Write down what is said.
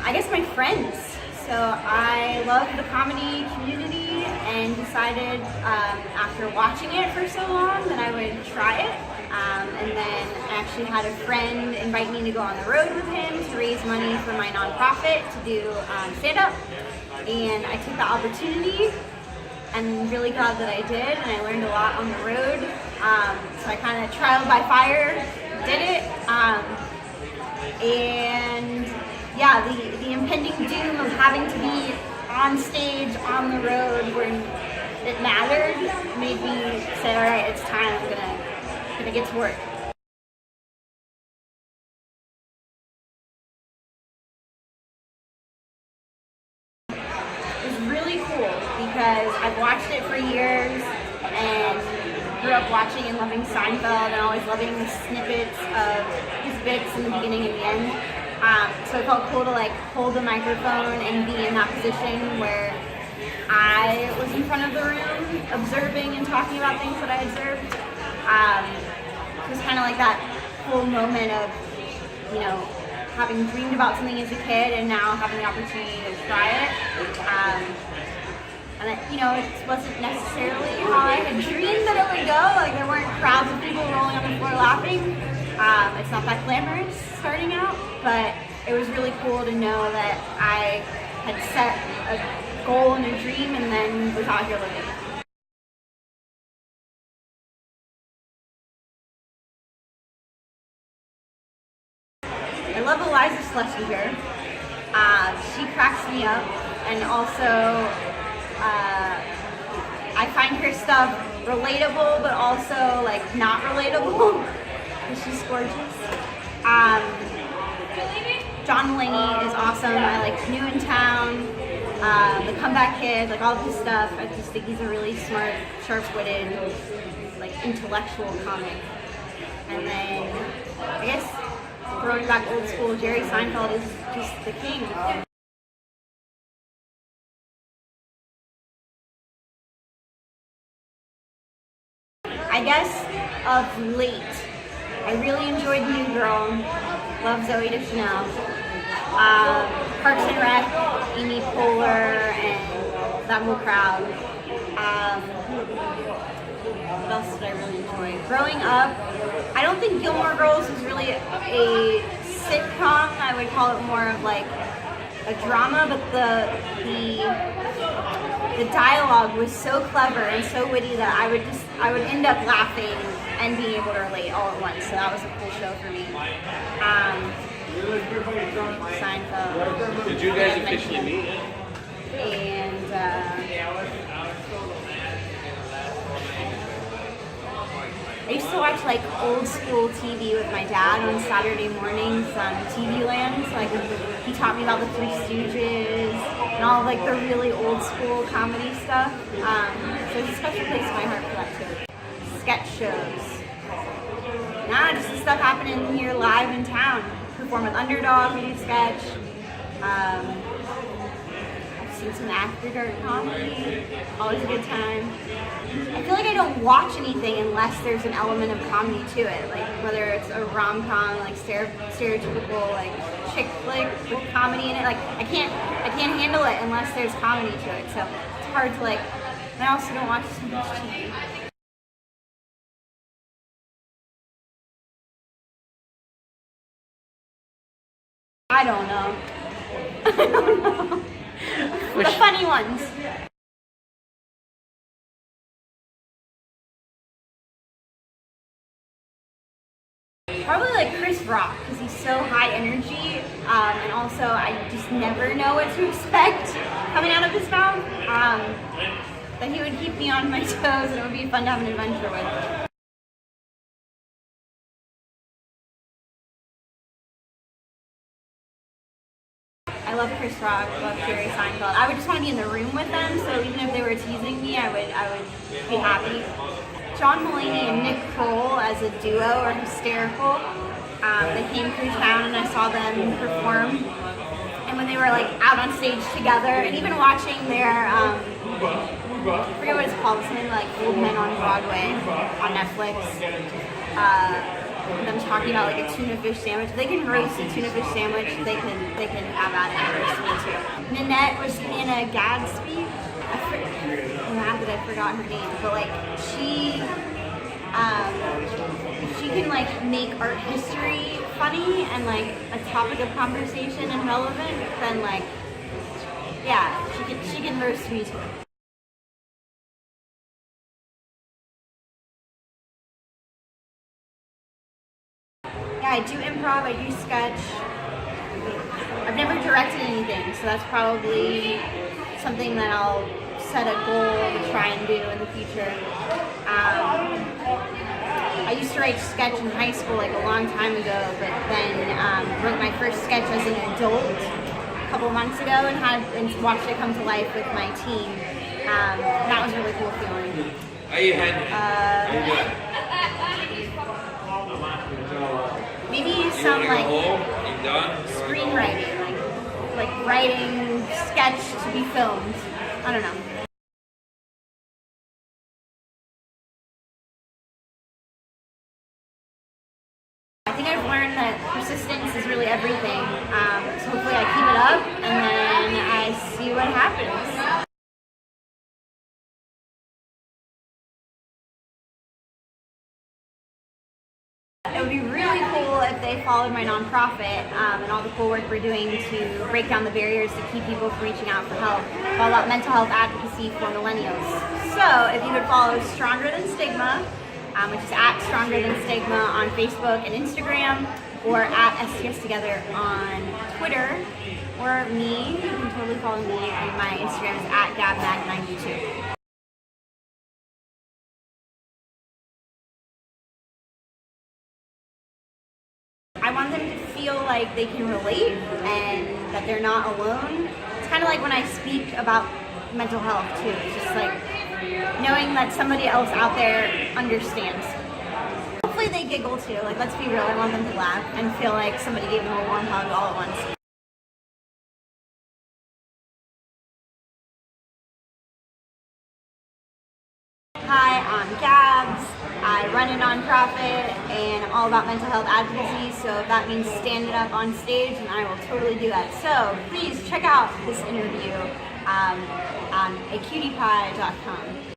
I guess my friends. So I love the comedy community and decided after watching it for so long that I would try it. And then I actually had a friend invite me to go on the road with him to raise money for my nonprofit to do stand-up. And I took the opportunity. I'm really glad that I did, and I learned a lot on the road. So I kind of trial by fire did it. And yeah, the impending doom of having to be on stage, on the road, when it mattered, made me say, all right, it's time, I'm gonna get to work. It was really cool because I've watched it for years and grew up watching and loving Seinfeld and always loving the snippets of his bits in the beginning and the end. So it felt cool to like hold the microphone and be in that position where I was in front of the room observing and talking about things that I observed. It was kind of like that whole moment of, you know, having dreamed about something as a kid and now having the opportunity to try it. And you know, it wasn't necessarily how I had dreamed that it would go. Like there weren't crowds of people rolling on the floor laughing. It's not that glamorous starting out, but it was really cool to know that I had set a goal and a dream and then was out here living. I love Eliza Schlesinger. She cracks me up, and also I find her stuff relatable, but also like not relatable. She's gorgeous. John Mulaney is awesome. I like New in Town, The Comeback Kid, like all of his stuff. I just think he's a really smart, sharp-witted, like intellectual comic. And then I guess throwing back old school, Jerry Seinfeld is just the king. I guess of late, I really enjoyed New Girl, love Zoe Deschanel, Parks and Rec, Amy Poehler, and that whole crowd. What else did I really enjoy? Growing up, I don't think Gilmore Girls was really a sitcom. I would call it more of like a drama, but the dialogue was so clever and so witty that I would end up laughing and being able to relate all at once. So that was a cool show for me. Seinfeld. Did you guys officially meet? And I used to watch like old school TV with my dad on Saturday mornings on TV Land. So like he taught me about the Three Stooges and all of like the really old school comedy stuff. So there's a special place in my heart for that too. Sketch shows. Nah, just the stuff happening here live in town. Perform with Underdog, we do sketch. I've seen some After Dark comedy. Always a good time. I feel like I don't watch anything unless there's an element of comedy to it, like whether it's a rom-com, like stereotypical like chick flick with comedy in it. Like I can't handle it unless there's comedy to it. So it's hard to like. And I also don't watch too much TV. I don't know. I don't know. The funny ones. Probably like Chris Rock, because he's so high energy, and also I just never know what to expect coming out of his mouth. But he would keep me on my toes, and it would be fun to have an adventure with. I love Chris Rock, love Jerry Seinfeld. I would just want to be in the room with them, so even if they were teasing me, I would be happy. John Mulaney and Nick Kroll as a duo are hysterical. They came through town and I saw them perform. And when they were like out on stage together, and even watching their, I forget what it's called, something like Old Men on Broadway on Netflix. them talking about like a tuna fish sandwich. They can roast a tuna fish sandwich. They can have at it and roast me too. Nanette was Hannah Gadsby. I'm mad that I forgot her name, but like she can like make art history funny and like a topic of conversation and relevant. Then like yeah, she can roast me too. Yeah, I do improv, I do sketch. I've never directed anything, so that's probably something that I'll set a goal to try and do in the future. I used to write sketch in high school like a long time ago, but then wrote my first sketch as an adult a couple months ago and watched it come to life with my team. That was a really cool feeling. Maybe some like screenwriting, like writing sketch to be filmed. I don't know. I think I've learned that persistence is really everything. So hopefully I keep it up and then I see what happens. It would be really cool if they followed my nonprofit and all the cool work we're doing to break down the barriers to keep people from reaching out for help, all about mental health advocacy for millennials. So if you would follow Stronger Than Stigma, which is at Stronger Than Stigma on Facebook and Instagram, or at STS Together on Twitter, or me, you can totally follow me, and my Instagram is at GabMag92. I want them to feel like they can relate and that they're not alone. It's kind of like when I speak about mental health too. It's just like knowing that somebody else out there understands. Hopefully they giggle too. Like, let's be real, I want them to laugh and feel like somebody gave them a warm hug all at once. Hi, I'm Gabs. I run a nonprofit and I'm all about mental health advocacy, so if that means standing up on stage, then I will totally do that. So please check out this interview on acutiepie.com.